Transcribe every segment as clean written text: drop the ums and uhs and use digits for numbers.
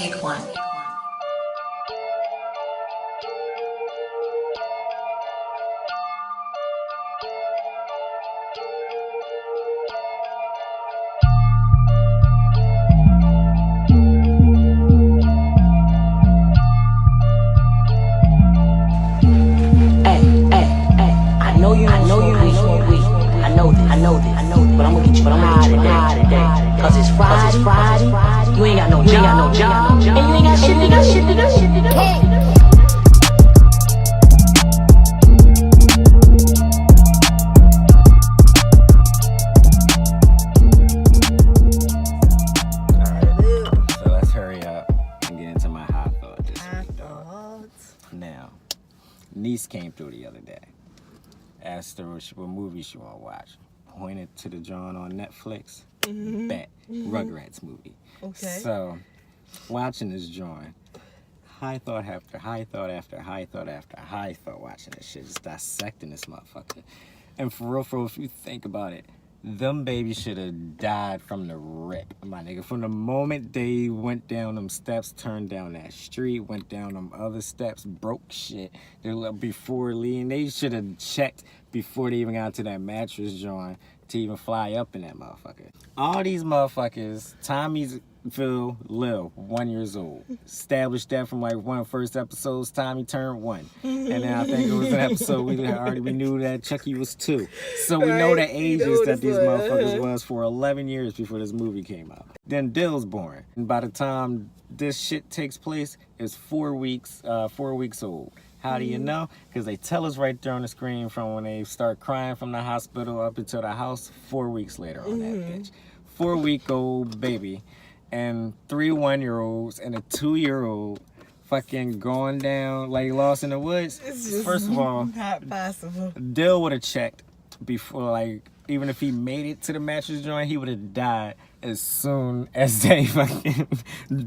Take one. But I'm gonna get you high today. Cause it's Friday. You ain't got no job. And you ain't got shit to do. Hey. Alright, so let's hurry up and get into my hot thought this week, dog. Now, niece came through the other day. Asked her what movie she want to watch. Pointed to the joint on Netflix. Bet. Rugrats Movie. Okay. So, watching this joint, high thought after high thought after high thought after high thought watching this shit, just dissecting this motherfucker. And for real, if you think about it, them babies should have died from the rip, my nigga. From the moment they went down them steps, turned down that street, went down them other steps, broke shit. Before leaving, they should have checked before they even got to that mattress joint to even fly up in that motherfucker. All these motherfuckers, Tommyville Lil, 1 year old. Established that from like one of the first episodes, Tommy turned 1. And then I think it was an episode we knew that Chucky was 2. So we know the ages that these motherfuckers was for 11 years before this movie came out. Then Dill's born. And by the time this shit takes place, it's 4 weeks old. How do you know? Because they tell us right there on the screen from when they start crying from the hospital up until the house, 4 weeks later on that bitch. 4-week-old baby and 3 1-year-olds and a 2-year-old fucking going down like lost in the woods. It's just First of all, not possible. Dill would have checked before, like, even if he made it to the mattress joint, he would have died as soon as they fucking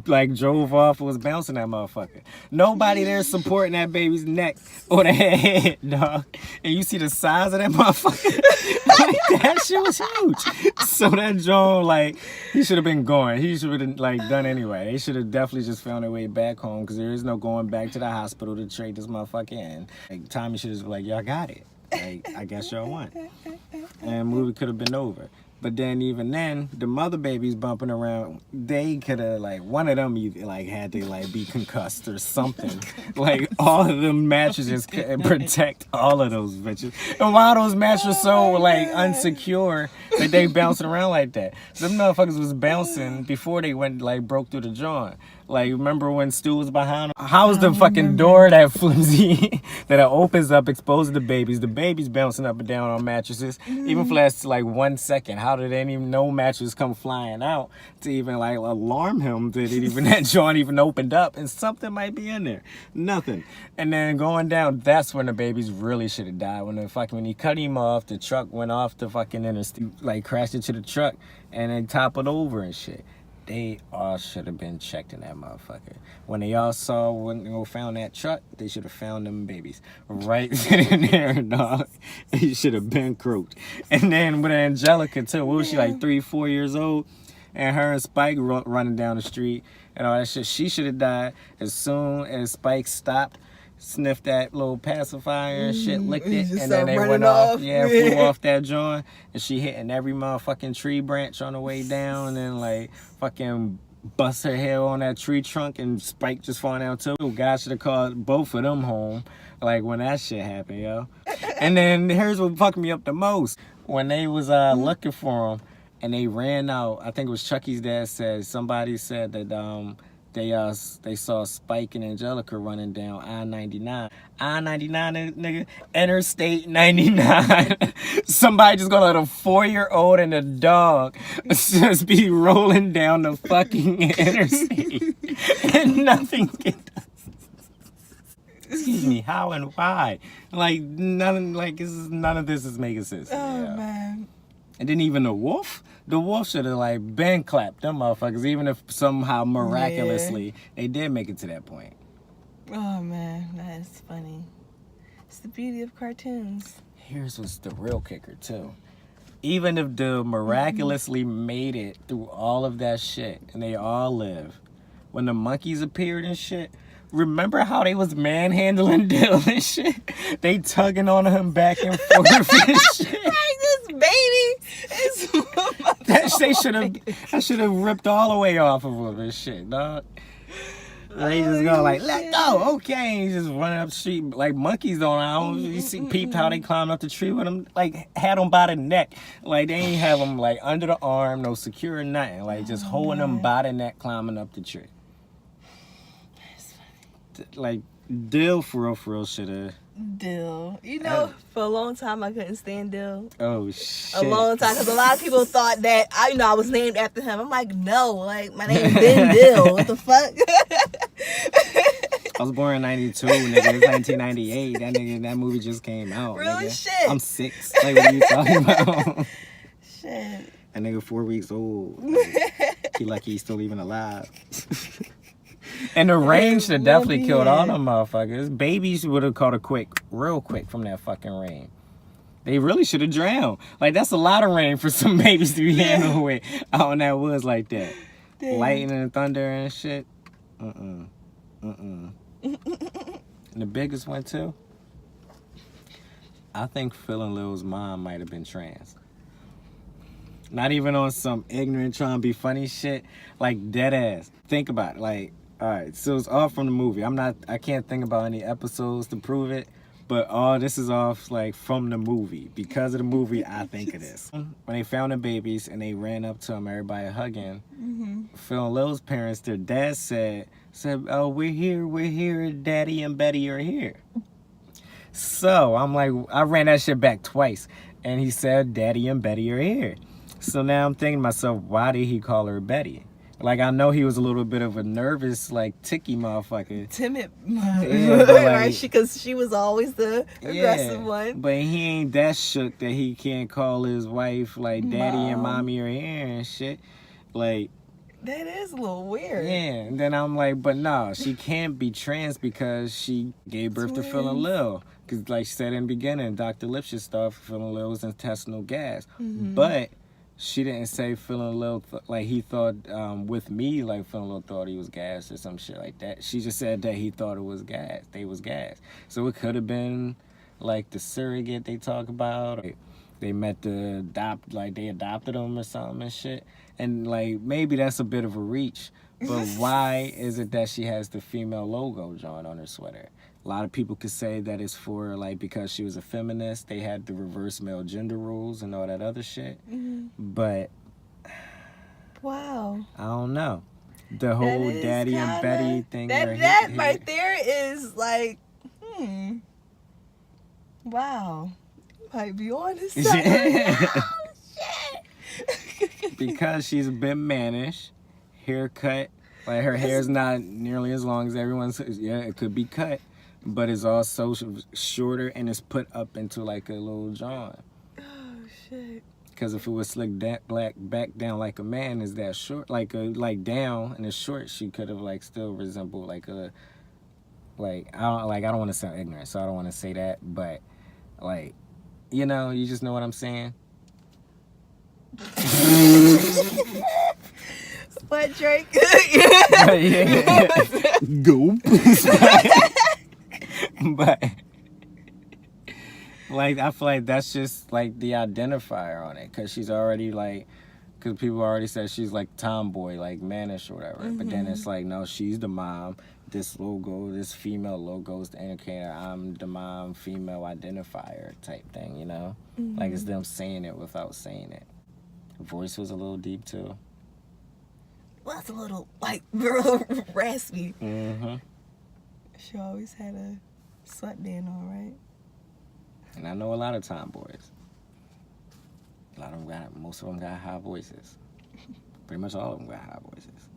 like drove off or was bouncing that motherfucker. Nobody there supporting that baby's neck or the head, dog. And you see the size of that motherfucker. Like, that shit was huge. So that joint, like, he should have been going. He should have like done anyway. They should have definitely just found their way back home because there is no going back to the hospital to trade this motherfucker in. Like, Tommy should have been like, y'all got it. Like, I guess y'all won. And the movie could have been over. But then even then, the mother babies bumping around, they could have, like, one of them either, like, had to, like, be concussed or something. Like, all of them mattresses could protect all of those bitches. And why those mattresses so, like, unsecure that they bouncing around like that? Them motherfuckers was bouncing before they went, like, broke through the joint. Like, remember when Stu was behind them? How's the fucking door that flimsy that opens up, exposes the babies? The babies bouncing up and down on mattresses. Even for that, like, 1 second. How did any no mattress come flying out to even, like, alarm him that that joint even opened up and something might be in there? Nothing. And then going down, that's when the babies really should have died. When he cut him off, the truck went off the fucking interstate, like, crashed into the truck and then toppled over and shit. They all should have been checked in that motherfucker. When they all found that truck, they should have found them babies right in there, dog. They should have been croaked. And then with Angelica too, what was she, like 3-4 years old? And her and Spike running down the street and all that shit. She should have died as soon as Spike stopped, sniffed that little pacifier and shit, licked it, and then they went off. Flew off that joint, and she hitting every motherfucking tree branch on the way down, and then like fucking bust her head on that tree trunk, and Spike just falling down too. God should have called both of them home, like when that shit happened, yo. And then here's what fucked me up the most: when they was looking for him, and they ran out. I think it was Chucky's dad said. Somebody said that they saw Spike and Angelica running down I-99. I-99, nigga, Interstate 99. Somebody just gonna let a 4-year-old and a dog just be rolling down the fucking interstate and nothing get done. Excuse me, how and why? Like, none of this is making sense. Man. And then even the wolf should have, like, been clapped them motherfuckers, even if somehow miraculously they did make it to that point. Oh man, that is funny. It's the beauty of cartoons. Here's what's the real kicker too. Even if they miraculously made it through all of that shit and they all live, when the monkeys appeared and shit. Remember how they was manhandling Dill and shit? They tugging on him back and forth and shit. Like this baby is I should have ripped all the way off of him and shit, dog. They just go like, let go, okay. He's just running up the street like monkeys don't. You see, peeped how they climbed up the tree with him, like had him by the neck. Like they ain't have him like under the arm, no secure nothing. Like just holding him by the neck, climbing up the tree. Like Dill for real should have. Dill. You know, for a long time I couldn't stand Dill. Oh shit. A long time, because a lot of people thought that I was named after him. I'm like, no, like my name's Ben Dill. What the fuck? I was born in 92, nigga. It's 1998. That movie just came out. Real nigga. shit. I'm 6. Like, what are you talking about? Shit. That nigga 4 weeks old. Like, he lucky he's still even alive. And the rain should have definitely killed all them motherfuckers. Babies would have caught a real quick from that fucking rain. They really should have drowned. Like, that's a lot of rain for some babies to be handled with out in that woods like that. Damn. Lightning and thunder and shit. And the biggest one, too, I think Phil and Lil's mom might have been trans. Not even on some ignorant trying to be funny shit. Like, dead ass. Think about it. Like, all right, so it's all from the movie. I can't think about any episodes to prove it, but all this is off, like, from the movie. Because of the movie, I think it is. When they found the babies and they ran up to them, everybody hugging, Phil and Lil's parents, their dad said, oh, we're here, Daddy and Betty are here. So, I'm like, I ran that shit back twice, and he said, Daddy and Betty are here. So now I'm thinking to myself, why did he call her Betty? Like, I know he was a little bit of a nervous, like, ticky motherfucker. Timid. Yeah, like, right? Because she was always the aggressive one. But he ain't that shook that he can't call his wife, like, Daddy and Mommy are here and shit. Like... That is a little weird. Yeah, and then I'm like, but no, she can't be trans because she gave birth to Phil and Lil. Because, like she said in the beginning, Dr. Lipschitz thought Phil and Lil was intestinal gas. But... she didn't say Phil and Lil, like he thought with me, like Phil and Lil thought he was gas or some shit like that. She just said that he thought it was gas. They was gas. So it could have been like the surrogate they talk about. Or they met they adopted them or something and shit. And like maybe that's a bit of a reach. But why is it that she has the female logo drawn on her sweater? A lot of people could say that it's for, like, because she was a feminist, they had the reverse male gender rules and all that other shit. But... wow. I don't know. The whole Daddy and Betty thing. That right there is, like, wow. You might be on this side. Oh, shit. Because she's a bit mannish, haircut. Like, her hair's not nearly as long as everyone's. Yeah, it could be cut. But it's also shorter and it's put up into like a little John. Oh, shit. Because if it was slicked back down like a man, is that short? Like down and it's short, she could have like still resembled like a, like, I don't want to sound ignorant, so I don't want to say that. But like, you know, you just know what I'm saying? What, Drake? Go. But like I feel like that's just like the identifier on it, because she's already like, because people already said she's like tomboy, like mannish or whatever. But then it's like, no, she's the mom. This logo, this female logo is the indicator I'm the mom, female identifier type thing, you know? Like it's them saying it without saying it. Her voice was a little deep too. Well, that's a little like real raspy. Mm-hmm. She always had a sweatband on, right? And I know a lot of tomboys. Most of them got high voices. Pretty much all of them got high voices.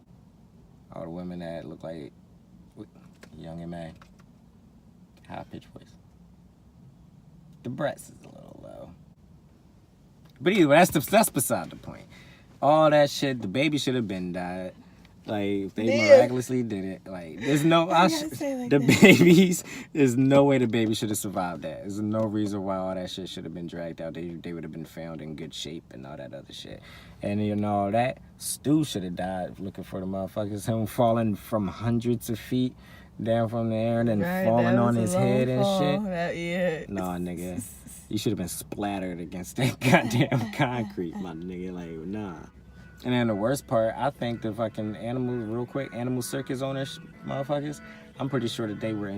All the women that look like Young and May, high pitched voice. The breast is a little low. But anyway, that's beside the point. All that shit, the baby should have been died. Like, if they Yeah. miraculously did it, like, there's no, babies, there's no way the baby should have survived that. There's no reason why all that shit should have been dragged out. They would have been found in good shape and all that other shit. And you know, all that, Stu should have died looking for the motherfuckers. Him falling from hundreds of feet down from the air and then falling on his head and shit. Nah, nigga. You should have been splattered against that goddamn concrete, my nigga. Like, nah. And then the worst part, I think the fucking animal circus owners, motherfuckers, I'm pretty sure that they were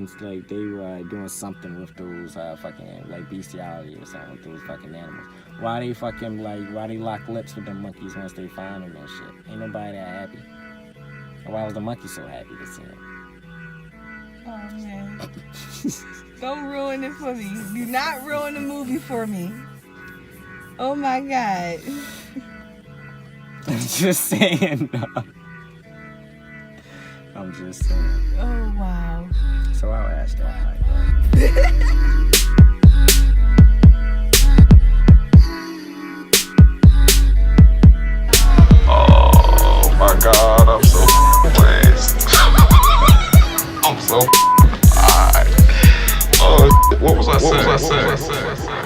doing something with those fucking, like, bestiality or something with those fucking animals. Why they lock lips with them monkeys once they find them and shit? Ain't nobody that happy. Why was the monkey so happy to see him? Oh, man. Don't ruin it for me. Do not ruin the movie for me. Oh, my God. I'm just saying, dog. I'm just saying. Oh, wow. So I'll ask that. Oh my God, I'm so blessed. I'm so high. Oh, what was I saying?